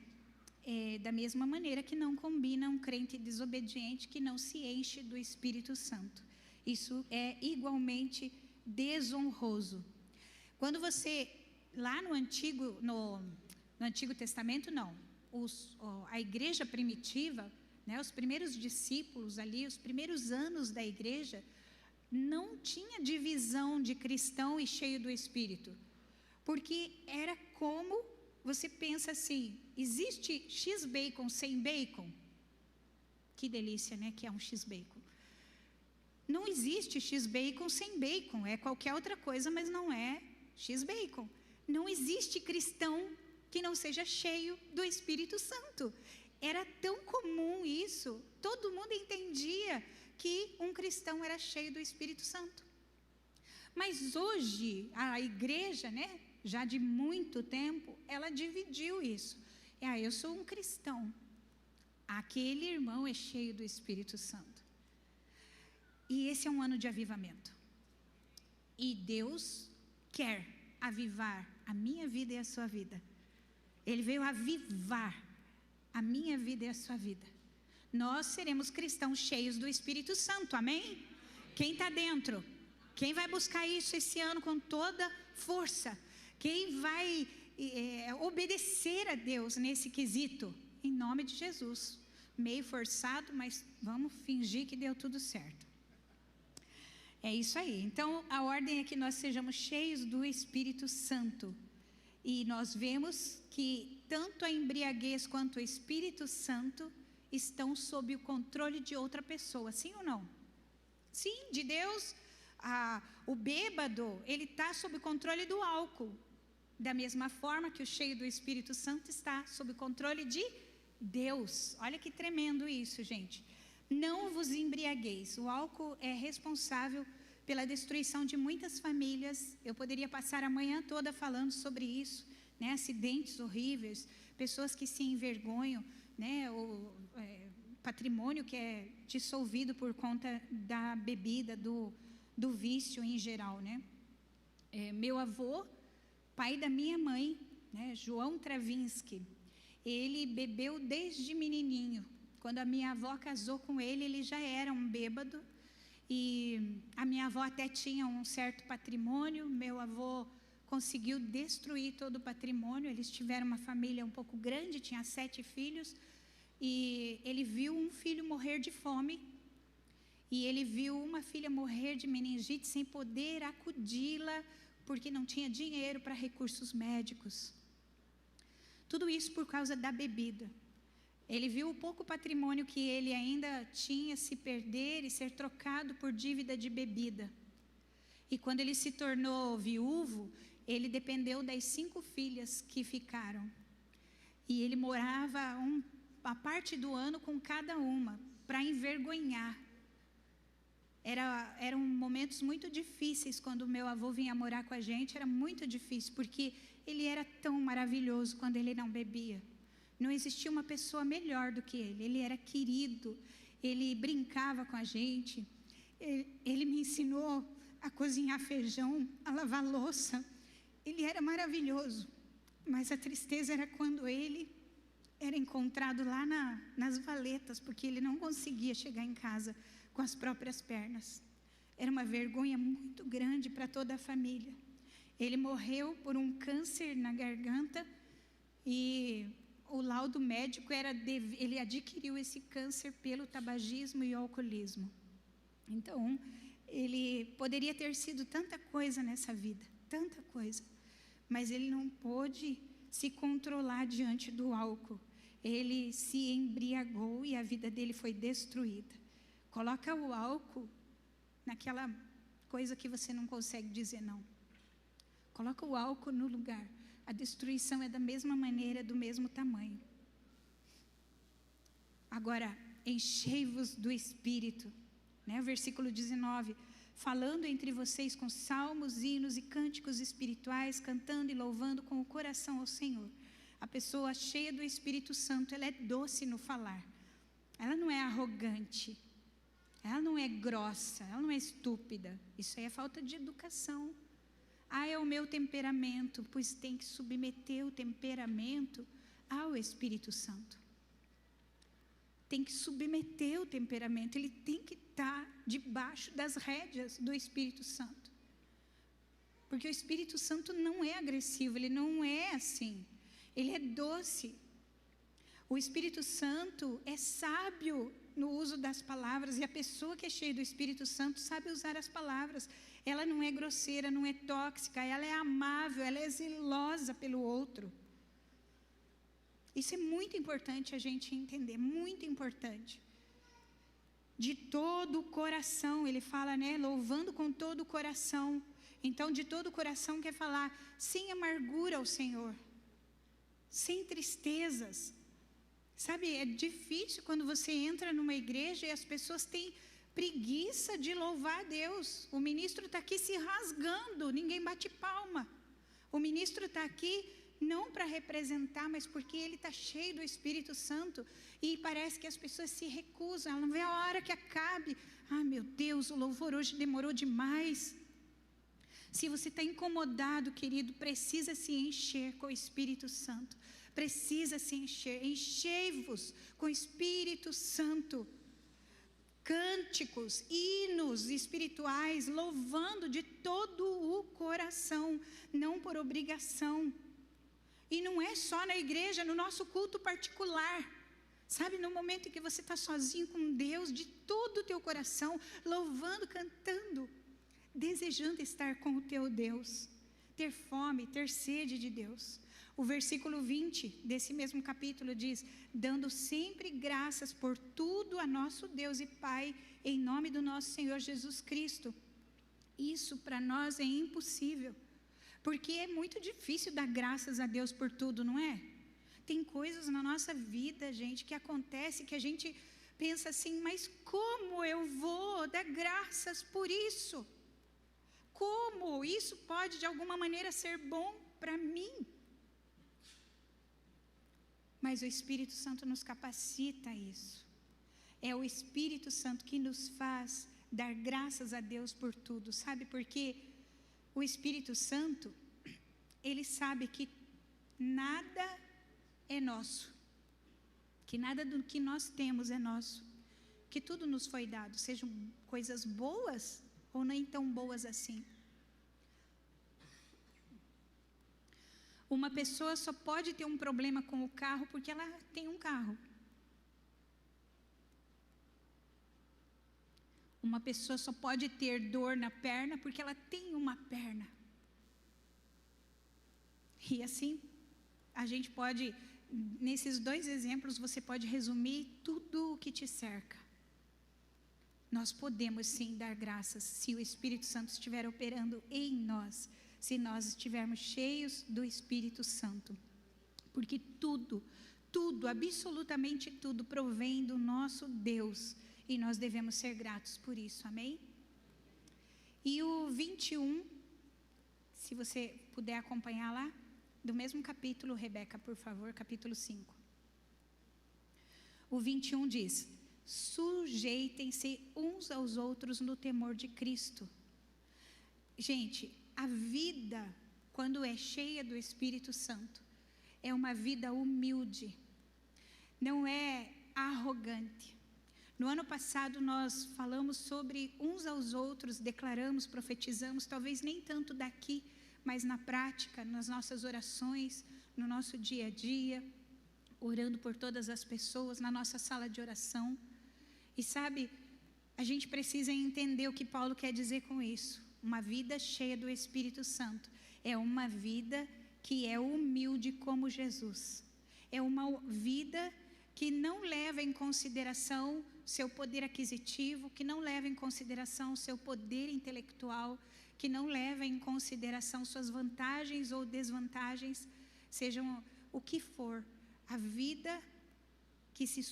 Da mesma maneira que não combina um crente desobediente que não se enche do Espírito Santo. Isso é igualmente desonroso. Quando você, lá no Antigo Testamento, não. A igreja primitiva, né, os primeiros discípulos ali, os primeiros anos da igreja, não tinha divisão de cristão e cheio do Espírito, porque era como você pensa assim, existe X-Bacon sem bacon? Que delícia, né, que é um X-Bacon. Não existe X-Bacon sem bacon, é qualquer outra coisa, mas não é X-Bacon. Não existe cristão que não seja cheio do Espírito Santo. Era tão comum isso, todo mundo entendia que um cristão era cheio do Espírito Santo. Mas hoje, a igreja, né, já de muito tempo, ela dividiu isso. Eu sou um cristão, aquele irmão é cheio do Espírito Santo. E esse é um ano de avivamento. E Deus quer avivar a minha vida e a sua vida. Ele veio avivar a minha vida e a sua vida. Nós seremos cristãos cheios do Espírito Santo, amém? Quem está dentro? Quem vai buscar isso esse ano com toda força? Quem vai obedecer a Deus nesse quesito? Em nome de Jesus. Meio forçado, mas vamos fingir que deu tudo certo. É isso aí. Então, a ordem é que nós sejamos cheios do Espírito Santo. E nós vemos que tanto a embriaguez quanto o Espírito Santo estão sob o controle de outra pessoa, sim ou não? Sim, de Deus, o bêbado, ele está sob o controle do álcool. Da mesma forma que o cheio do Espírito Santo está sob o controle de Deus. Olha que tremendo isso, gente. Não vos embriagueis. O álcool é responsável pela destruição de muitas famílias. Eu poderia passar a manhã toda falando sobre isso, né? Acidentes horríveis, pessoas que se envergonham, né? Patrimônio que é dissolvido por conta da bebida, do vício em geral, né? Meu avô, pai da minha mãe, né? João Travinsky, ele bebeu desde menininho. Quando a minha avó casou com ele, ele já era um bêbado. E a minha avó até tinha um certo patrimônio. Meu avô conseguiu destruir todo o patrimônio. Eles tiveram uma família um pouco grande, tinha 7 filhos. E ele viu um filho morrer de fome. E ele viu uma filha morrer de meningite sem poder acudi-la, porque não tinha dinheiro para recursos médicos. Tudo isso por causa da bebida. Ele viu o pouco patrimônio que ele ainda tinha se perder e ser trocado por dívida de bebida. E quando ele se tornou viúvo, ele dependeu das 5 filhas que ficaram. E ele morava a parte do ano com cada uma, para envergonhar. Eram momentos muito difíceis quando o meu avô vinha morar com a gente, era muito difícil, porque ele era tão maravilhoso quando ele não bebia. Não existia uma pessoa melhor do que ele era querido, ele brincava com a gente, ele me ensinou a cozinhar feijão, a lavar louça, ele era maravilhoso, mas a tristeza era quando ele era encontrado lá nas valetas, porque ele não conseguia chegar em casa com as próprias pernas. Era uma vergonha muito grande para toda a família. Ele morreu por um câncer na garganta e o laudo médico ele adquiriu esse câncer pelo tabagismo e alcoolismo. Então, ele poderia ter sido tanta coisa nessa vida, tanta coisa, mas ele não pôde se controlar diante do álcool. Ele se embriagou e a vida dele foi destruída. Coloca o álcool naquela coisa que você não consegue dizer não. Coloca o álcool no lugar. A destruição é da mesma maneira, do mesmo tamanho. Agora, enchei-vos do Espírito, né? O versículo 19, falando entre vocês com salmos, hinos e cânticos espirituais, cantando e louvando com o coração ao Senhor. A pessoa cheia do Espírito Santo, ela é doce no falar. Ela não é arrogante. Ela não é grossa, ela não é estúpida. Isso aí é falta de educação. É o meu temperamento, pois tem que submeter o temperamento ao Espírito Santo. Tem que submeter o temperamento, ele tem que estar debaixo das rédeas do Espírito Santo. Porque o Espírito Santo não é agressivo, ele não é assim. Ele é doce. O Espírito Santo é sábio no uso das palavras, e a pessoa que é cheia do Espírito Santo sabe usar as palavras. Ela não é grosseira, não é tóxica, ela é amável, ela é zelosa pelo outro. Isso é muito importante a gente entender, muito importante. De todo o coração, ele fala, né? Louvando com todo o coração. Então, de todo o coração quer falar sem amargura ao Senhor, sem tristezas. Sabe, é difícil quando você entra numa igreja e as pessoas têm preguiça de louvar a Deus. O ministro está aqui se rasgando, ninguém bate palma. O ministro está aqui não para representar, mas porque ele está cheio do Espírito Santo. E parece que as pessoas se recusam, ela não vê a hora que acabe. Ah, meu Deus, o louvor hoje demorou demais. Se você está incomodado, querido, precisa se encher com o Espírito Santo. Precisa se encher. Enchei-vos com o Espírito Santo. Cânticos, hinos espirituais, louvando de todo o coração, não por obrigação. E não é só na igreja, no nosso culto particular. Sabe, no momento em que você está sozinho com Deus, de todo o teu coração, louvando, cantando, desejando estar com o teu Deus, ter fome, ter sede de Deus. O versículo 20 desse mesmo capítulo diz: dando sempre graças por tudo a nosso Deus e Pai, em nome do nosso Senhor Jesus Cristo. Isso para nós é impossível, porque é muito difícil dar graças a Deus por tudo, não é? Tem coisas na nossa vida, gente, que acontece que a gente pensa assim, mas como eu vou dar graças por isso? Como isso pode de alguma maneira ser bom para mim? Mas o Espírito Santo nos capacita a isso. É o Espírito Santo que nos faz dar graças a Deus por tudo, sabe? Porque o Espírito Santo, ele sabe que nada é nosso, que nada do que nós temos é nosso, que tudo nos foi dado, sejam coisas boas ou nem tão boas assim. Uma pessoa só pode ter um problema com o carro porque ela tem um carro. Uma pessoa só pode ter dor na perna porque ela tem uma perna. E assim, a gente pode, nesses dois exemplos, você pode resumir tudo o que te cerca. Nós podemos sim dar graças se o Espírito Santo estiver operando em nós, se nós estivermos cheios do Espírito Santo. Porque tudo, absolutamente tudo provém do nosso Deus. E nós devemos ser gratos por isso, amém? E o 21, se você puder acompanhar lá, do mesmo capítulo, Rebeca, por favor, capítulo 5. O 21 diz: sujeitem-se uns aos outros no temor de Cristo. Gente, a vida, quando é cheia do Espírito Santo, é uma vida humilde, não é arrogante. No ano passado nós falamos sobre uns aos outros, declaramos, profetizamos, talvez nem tanto daqui, mas na prática, nas nossas orações, no nosso dia a dia, orando por todas as pessoas, na nossa sala de oração. E sabe, a gente precisa entender o que Paulo quer dizer com isso. Uma vida cheia do Espírito Santo é uma vida que é humilde como Jesus. É uma vida que não leva em consideração seu poder aquisitivo, que não leva em consideração seu poder intelectual, que não leva em consideração suas vantagens ou desvantagens, sejam o que for. A vida que se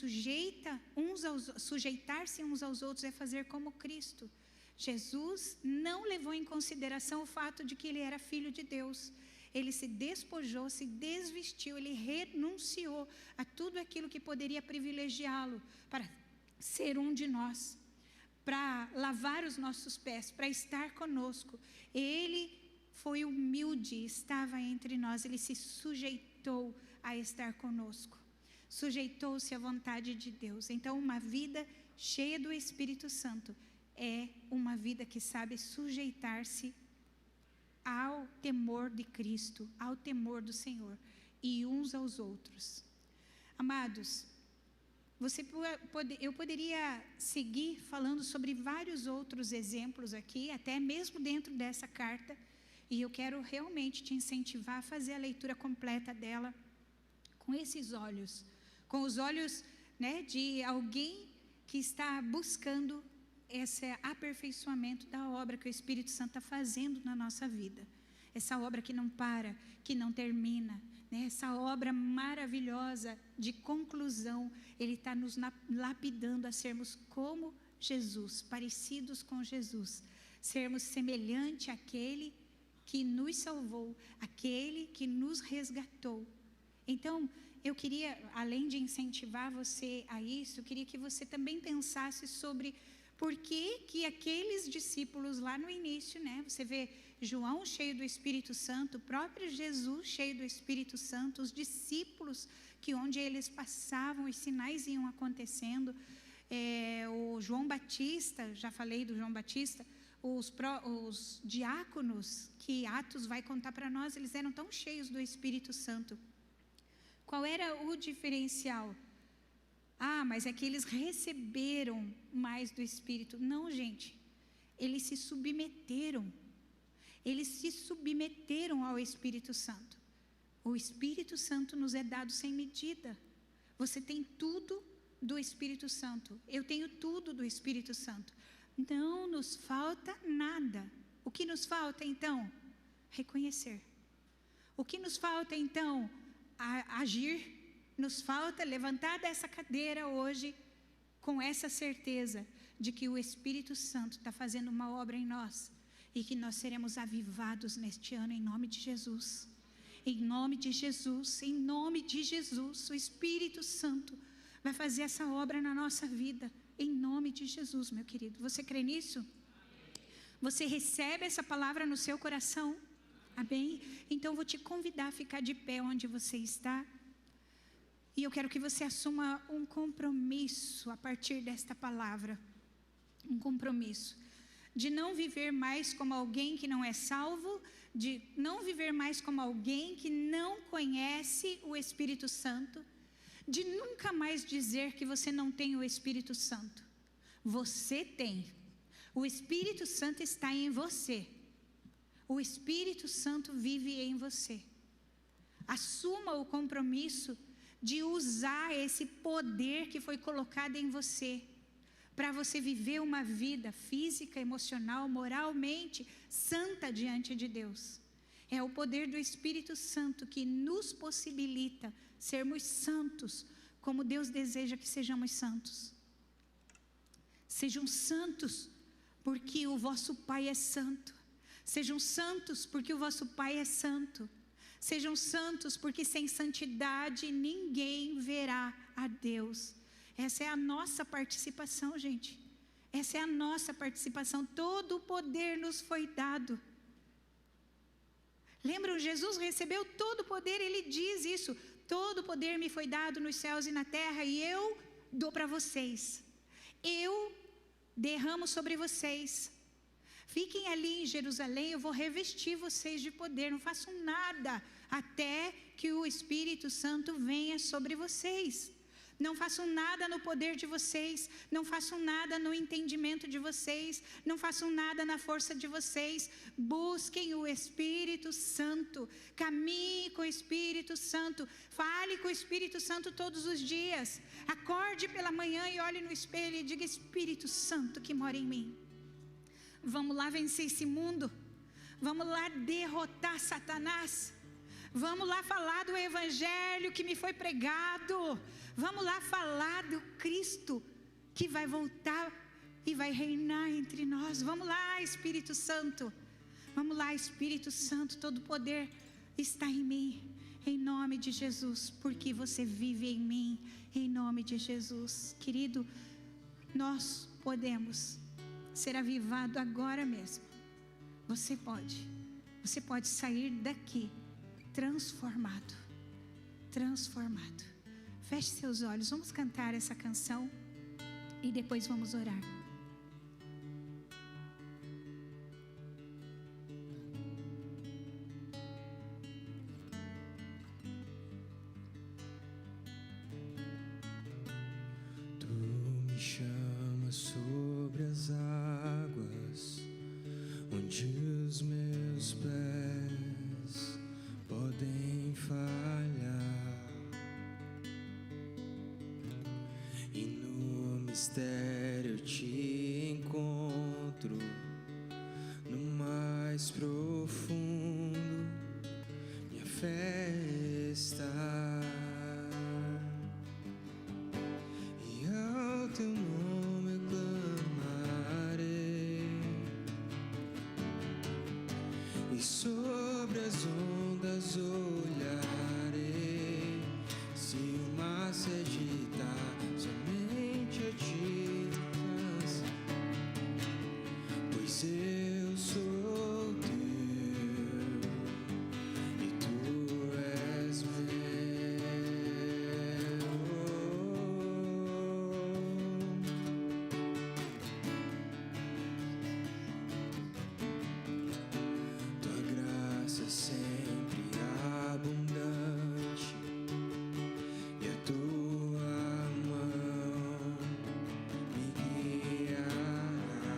sujeitar-se uns aos outros é fazer como Cristo. Jesus não levou em consideração o fato de que ele era filho de Deus. Ele se despojou, se desvestiu, ele renunciou a tudo aquilo que poderia privilegiá-lo para ser um de nós, para lavar os nossos pés, para estar conosco. Ele foi humilde, estava entre nós, ele se sujeitou a estar conosco, sujeitou-se à vontade de Deus. Então, uma vida cheia do Espírito Santo é uma vida que sabe sujeitar-se ao temor de Cristo, ao temor do Senhor e uns aos outros. Amados, eu poderia seguir falando sobre vários outros exemplos aqui, até mesmo dentro dessa carta, e eu quero realmente te incentivar a fazer a leitura completa dela com esses olhos, com os olhos, né, de alguém que está buscando esse aperfeiçoamento da obra que o Espírito Santo está fazendo na nossa vida. Essa obra que não para, que não termina, né? Essa obra maravilhosa de conclusão. Ele está nos lapidando a sermos como Jesus, parecidos com Jesus. Sermos semelhante àquele que nos salvou, aquele que nos resgatou. Então, eu queria, além de incentivar você a isso, eu queria que você também pensasse sobre por que aqueles discípulos lá no início, né? Você vê João cheio do Espírito Santo, o próprio Jesus cheio do Espírito Santo, os discípulos que onde eles passavam, os sinais iam acontecendo. O João Batista, já falei do João Batista, os diáconos que Atos vai contar para nós, eles eram tão cheios do Espírito Santo. Qual era o diferencial? Mas é que eles receberam mais do Espírito. Não, gente. Eles se submeteram. Eles se submeteram ao Espírito Santo. O Espírito Santo nos é dado sem medida. Você tem tudo do Espírito Santo. Eu tenho tudo do Espírito Santo. Não nos falta nada. O que nos falta, então? Reconhecer. O que nos falta, então? Agir. Nos falta levantar dessa cadeira hoje com essa certeza de que o Espírito Santo está fazendo uma obra em nós e que nós seremos avivados neste ano em nome de Jesus. Em nome de Jesus, em nome de Jesus, o Espírito Santo vai fazer essa obra na nossa vida, em nome de Jesus, meu querido. Você crê nisso? Você recebe essa palavra no seu coração? Amém? Então eu vou te convidar a ficar de pé onde você está. E eu quero que você assuma um compromisso a partir desta palavra. Um compromisso de não viver mais como alguém que não é salvo, de não viver mais como alguém que não conhece o Espírito Santo, de nunca mais dizer que você não tem o Espírito Santo. Você tem. O Espírito Santo está em você. O Espírito Santo vive em você. Assuma o compromisso de usar esse poder que foi colocado em você, para você viver uma vida física, emocional, moralmente santa diante de Deus. É o poder do Espírito Santo que nos possibilita sermos santos, como Deus deseja que sejamos santos. Sejam santos, porque o vosso Pai é santo. Sejam santos, porque o vosso Pai é santo. Sejam santos, porque sem santidade ninguém verá a Deus. Essa é a nossa participação, gente. Essa é a nossa participação. Todo o poder nos foi dado. Lembram, Jesus recebeu todo o poder, ele diz isso. Todo o poder me foi dado nos céus e na terra, e eu dou para vocês. Eu derramo sobre vocês. Fiquem ali em Jerusalém, eu vou revestir vocês de poder. Não façam nada até que o Espírito Santo venha sobre vocês. Não façam nada no poder de vocês. Não façam nada no entendimento de vocês. Não façam nada na força de vocês. Busquem o Espírito Santo. Caminhe com o Espírito Santo. Fale com o Espírito Santo todos os dias. Acorde pela manhã e olhe no espelho e diga: Espírito Santo que mora em mim, vamos lá vencer esse mundo. Vamos lá derrotar Satanás. Vamos lá falar do Evangelho que me foi pregado. Vamos lá falar do Cristo que vai voltar e vai reinar entre nós. Vamos lá, Espírito Santo. Vamos lá, Espírito Santo. Todo poder está em mim, em nome de Jesus, porque você vive em mim, em nome de Jesus. Querido, nós podemos ser avivado agora mesmo. Você pode sair daqui transformado. Feche seus olhos, vamos cantar essa canção e depois vamos orar. Tu me chamas sobre as águas, onde os meus pés podem falhar. mistério eu te encontro, no mais profundo minha fé está, e ao teu nome eu clamarei, e sobre as ondas olharei. Se o mar se agitar, somente a ti descansa, pois eu sou teu e tu és meu. Tua graça é sempre abundante, e a tua mão me guiará.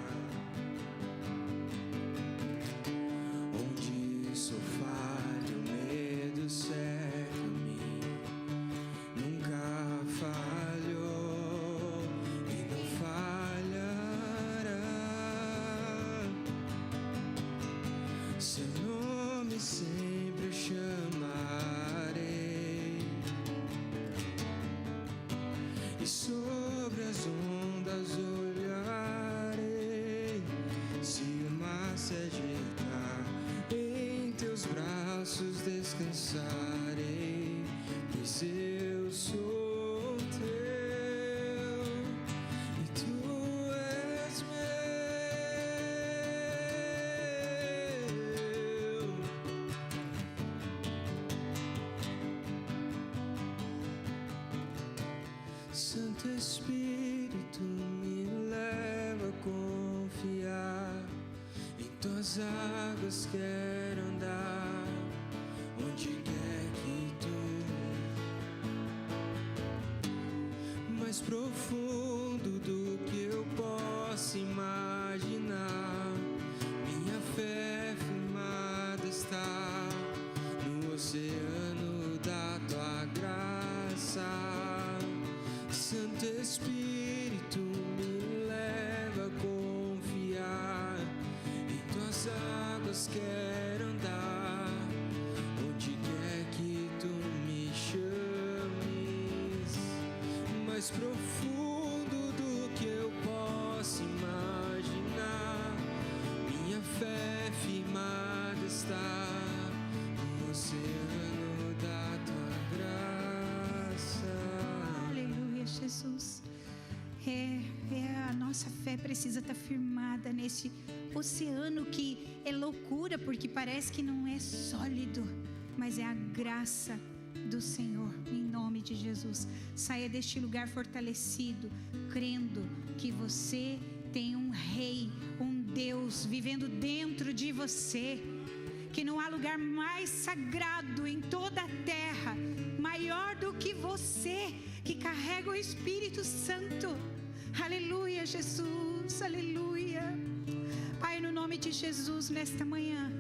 Onde sou falho, o medo cerca-me, nunca falhou e não falhará. Seu nome sempre eu chamarei, e sobre as ondas olharei. Se o mar se agitar, em teus braços descansarei, pois eu sou teu e tu és meu. Santo Espírito me leva a confiar, em tuas águas quero andar, onde quer que tu, mais profundo do que eu possa imaginar, minha fé firmada está no oceano da tua graça. Santo Espírito me leva a confiar, em tuas águas quero andar, onde quer que tu me chames, mais profundo do que eu possa imaginar, minha fé firmada está no oceano da tua graça. Aleluia, Jesus. A nossa fé precisa estar firmada nesse oceano que é loucura, porque parece que não é sólido, mas é a graça do Senhor, em nome de Jesus. Saia deste lugar fortalecido, crendo que você tem um Rei, um Deus vivendo dentro de você, que não há lugar mais sagrado em toda a terra, maior do que você, que carrega o Espírito Santo. Aleluia, Jesus, aleluia. Pai, no nome de Jesus, nesta manhã,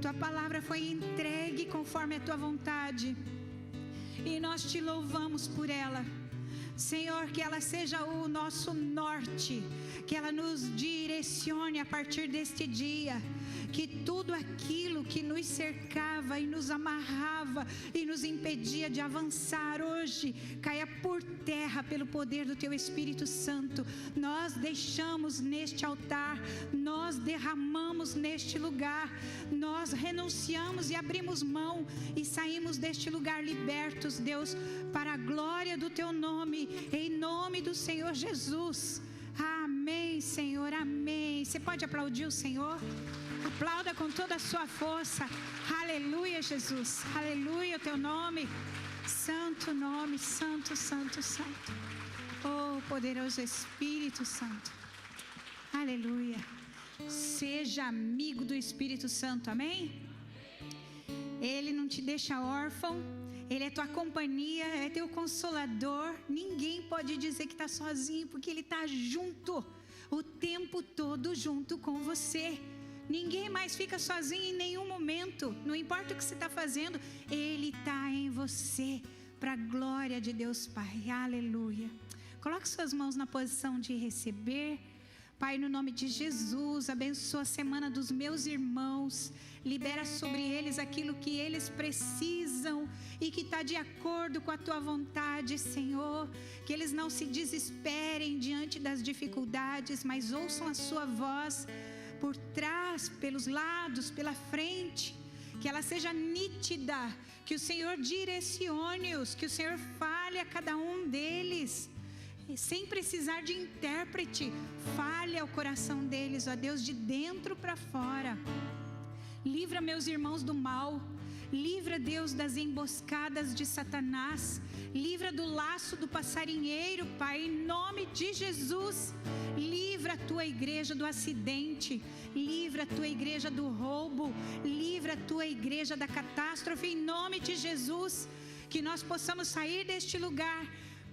tua palavra foi entregue conforme a tua vontade, e nós te louvamos por ela. Senhor, que ela seja o nosso norte, que ela nos direcione a partir deste dia, que tudo aquilo que nos cercava e nos amarrava e nos impedia de avançar hoje, caia por terra pelo poder do Teu Espírito Santo. Nós deixamos neste altar, nós derramamos neste lugar, nós renunciamos e abrimos mão e saímos deste lugar libertos, Deus, para a glória do Teu nome, em nome do Senhor Jesus. Amém, Senhor, amém. Você pode aplaudir o Senhor? Aplauda com toda a sua força. Aleluia, Jesus. Aleluia, o teu nome. Santo nome, santo, santo, santo. Oh, poderoso Espírito Santo. Aleluia. Seja amigo do Espírito Santo, amém? Ele não te deixa órfão. Ele é tua companhia, é teu consolador. Ninguém pode dizer que está sozinho, porque Ele está junto, o tempo todo junto com você. Ninguém mais fica sozinho em nenhum momento. Não importa o que você está fazendo, Ele está em você, para a glória de Deus Pai. Aleluia. Coloque suas mãos na posição de receber. Pai, no nome de Jesus, abençoa a semana dos meus irmãos. Libera sobre eles aquilo que eles precisam e que está de acordo com a Tua vontade, Senhor. Que eles não se desesperem diante das dificuldades, mas ouçam a Sua voz por trás, pelos lados, pela frente. Que ela seja nítida, que o Senhor direcione-os, que o Senhor fale a cada um deles. Sem precisar de intérprete, fale ao coração deles, ó Deus, de dentro para fora. Livra meus irmãos do mal, livra, Deus, das emboscadas de Satanás, livra do laço do passarinheiro, Pai, em nome de Jesus. Livra a tua igreja do acidente, livra a tua igreja do roubo, livra a tua igreja da catástrofe, em nome de Jesus. Que nós possamos sair deste lugar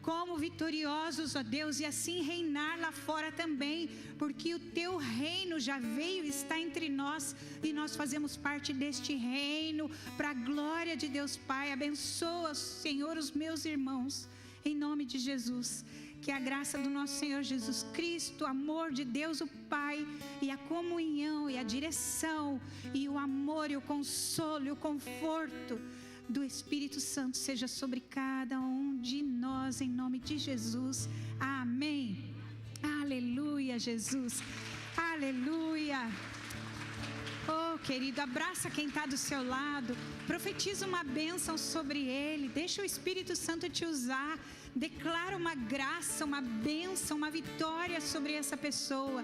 como vitoriosos, ó Deus, e assim reinar lá fora também, porque o teu reino já veio e está entre nós, e nós fazemos parte deste reino, para a glória de Deus Pai. Abençoa, Senhor, os meus irmãos, em nome de Jesus. Que a graça do nosso Senhor Jesus Cristo, o amor de Deus o Pai, e a comunhão, e a direção, e o amor, e o consolo, e o conforto do Espírito Santo seja sobre cada um de nós, em nome de Jesus. Amém. Aleluia, Jesus. Aleluia. Oh, querido, abraça quem está do seu lado, profetiza uma bênção sobre ele, deixa o Espírito Santo te usar, declara uma graça, uma bênção, uma vitória sobre essa pessoa.